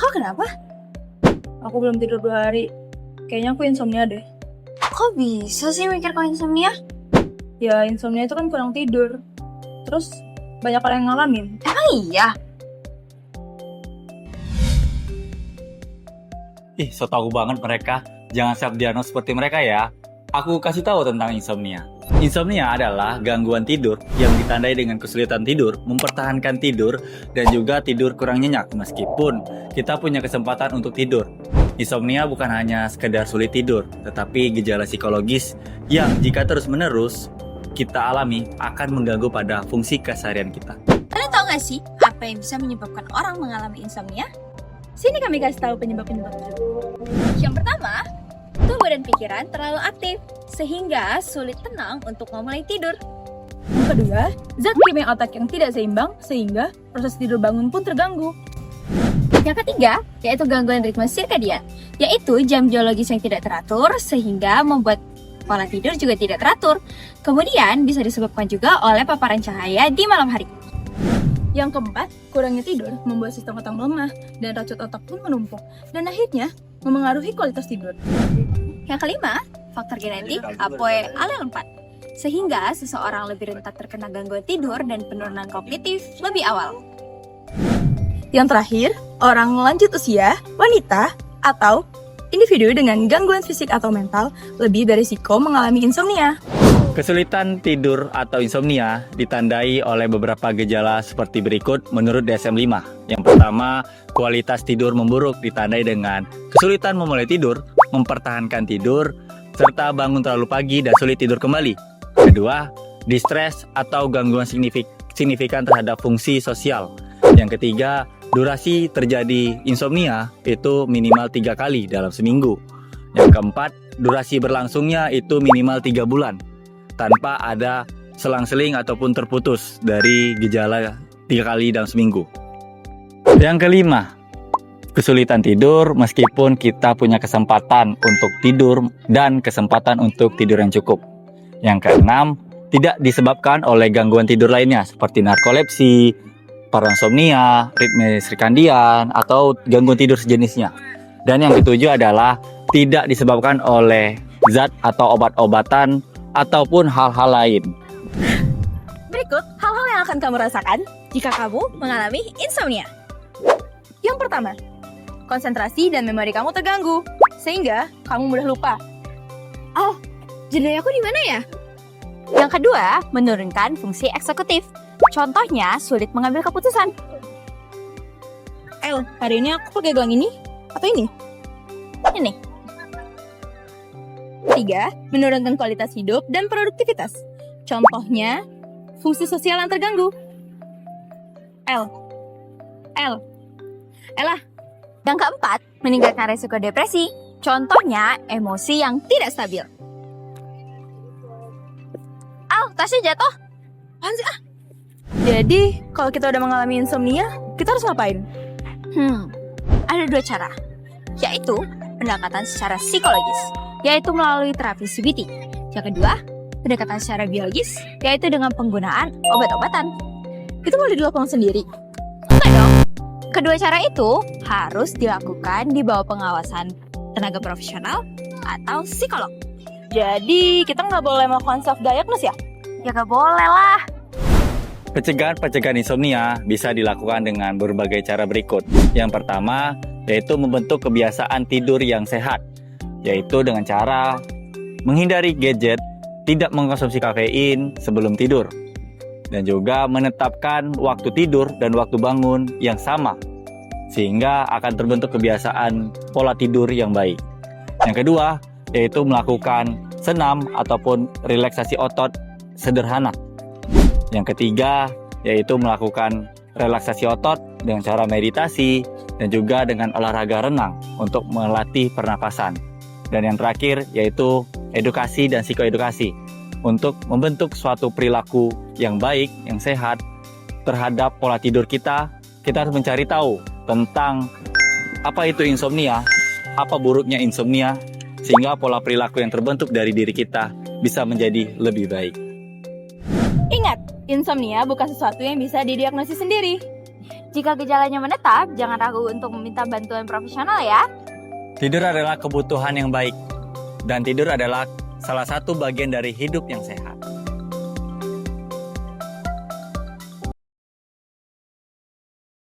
Kok kenapa? Aku belum tidur 2 hari. Kayaknya aku insomnia deh. Kok bisa sih mikir kau insomnia? Ya, insomnia itu kan kurang tidur. Terus, banyak orang yang ngalamin. Emang iya? Ih, so tahu banget mereka. Jangan self diagnose seperti mereka ya. Aku kasih tahu tentang insomnia. Insomnia adalah gangguan tidur yang ditandai dengan kesulitan tidur, mempertahankan tidur, dan juga tidur kurang nyenyak meskipun kita punya kesempatan untuk tidur. Insomnia bukan hanya sekedar sulit tidur, tetapi gejala psikologis yang jika terus-menerus kita alami akan mengganggu pada fungsi keseharian kita. Kalian tahu gak sih apa yang bisa menyebabkan orang mengalami insomnia? Sini kami kasih tahu penyebab-penyebabnya. Yang pertama, tubuh dan pikiran terlalu aktif sehingga sulit tenang untuk memulai tidur. Yang kedua, zat kimia otak yang tidak seimbang sehingga proses tidur bangun pun terganggu. Yang ketiga, yaitu gangguan ritme sirkadian, yaitu jam biologis yang tidak teratur sehingga membuat pola tidur juga tidak teratur. Kemudian bisa disebabkan juga oleh paparan cahaya di malam hari. Yang keempat, kurangnya tidur membuat sistem otak melemah dan racun otak pun menumpuk dan akhirnya memengaruhi kualitas tidur. Yang kelima, faktor genetik APOE allele 4, sehingga seseorang lebih rentan terkena gangguan tidur dan penurunan kognitif lebih awal. Yang terakhir, orang lanjut usia, wanita, atau individu dengan gangguan fisik atau mental lebih berisiko mengalami insomnia. Kesulitan tidur atau insomnia ditandai oleh beberapa gejala seperti berikut menurut DSM-5. Yang pertama, kualitas tidur memburuk ditandai dengan kesulitan memulai tidur, mempertahankan tidur, serta bangun terlalu pagi dan sulit tidur kembali. Kedua, distres atau gangguan signifikan terhadap fungsi sosial. Yang ketiga, durasi terjadi insomnia itu minimal 3 kali dalam seminggu. Yang keempat, durasi berlangsungnya itu minimal 3 bulan. Tanpa ada selang-seling ataupun terputus dari gejala 3 kali dalam seminggu. Yang kelima, kesulitan tidur meskipun kita punya kesempatan untuk tidur dan kesempatan untuk tidur yang cukup. Yang keenam, tidak disebabkan oleh gangguan tidur lainnya seperti narkolepsi, parasomnia, ritme sirkadian, atau gangguan tidur sejenisnya. Dan yang ketujuh adalah tidak disebabkan oleh zat atau obat-obatan ataupun hal-hal lain. Berikut hal-hal yang akan kamu rasakan jika kamu mengalami insomnia. Yang pertama, konsentrasi dan memori kamu terganggu, sehingga kamu mudah lupa. Oh, jendela aku di mana ya? Yang kedua, menurunkan fungsi eksekutif. Contohnya, sulit mengambil keputusan. El, hari ini aku pakai gelang ini atau ini? Ini. Tiga, menurunkan kualitas hidup dan produktivitas. Contohnya, fungsi sosial yang terganggu. Elah, Yang keempat, meningkatkan resiko depresi. Contohnya, emosi yang tidak stabil. Tasnya jatuh. apaan sih ah? Jadi, kalau kita udah mengalami insomnia, kita harus ngapain? Ada 2 cara, yaitu pendekatan secara psikologis, yaitu melalui terapi CBT. Yang kedua, pendekatan secara biologis, yaitu dengan penggunaan obat-obatan. Itu boleh dilakukan sendiri. Enggak dong. Kedua cara itu harus dilakukan di bawah pengawasan tenaga profesional atau psikolog. Jadi, kita nggak boleh melakukan self-diagnose ya? Ya gak boleh lah. Pencegahan insomnia bisa dilakukan dengan berbagai cara berikut. Yang pertama, yaitu membentuk kebiasaan tidur yang sehat, yaitu dengan cara menghindari gadget, tidak mengkonsumsi kafein sebelum tidur, dan juga menetapkan waktu tidur dan waktu bangun yang sama, sehingga akan terbentuk kebiasaan pola tidur yang baik. Yang kedua, yaitu melakukan senam ataupun relaksasi otot sederhana. Yang ketiga, yaitu melakukan relaksasi otot dengan cara meditasi dan juga dengan olahraga renang untuk melatih pernapasan. Dan yang terakhir, yaitu edukasi dan psikoedukasi untuk membentuk suatu perilaku yang baik, yang sehat terhadap pola tidur kita. Kita harus mencari tahu tentang apa itu insomnia, apa buruknya insomnia, sehingga pola perilaku yang terbentuk dari diri kita bisa menjadi lebih baik. Ingat, insomnia bukan sesuatu yang bisa didiagnosis sendiri. Jika gejalanya menetap, jangan ragu untuk meminta bantuan profesional ya. Tidur adalah kebutuhan yang baik, dan tidur adalah salah satu bagian dari hidup yang sehat.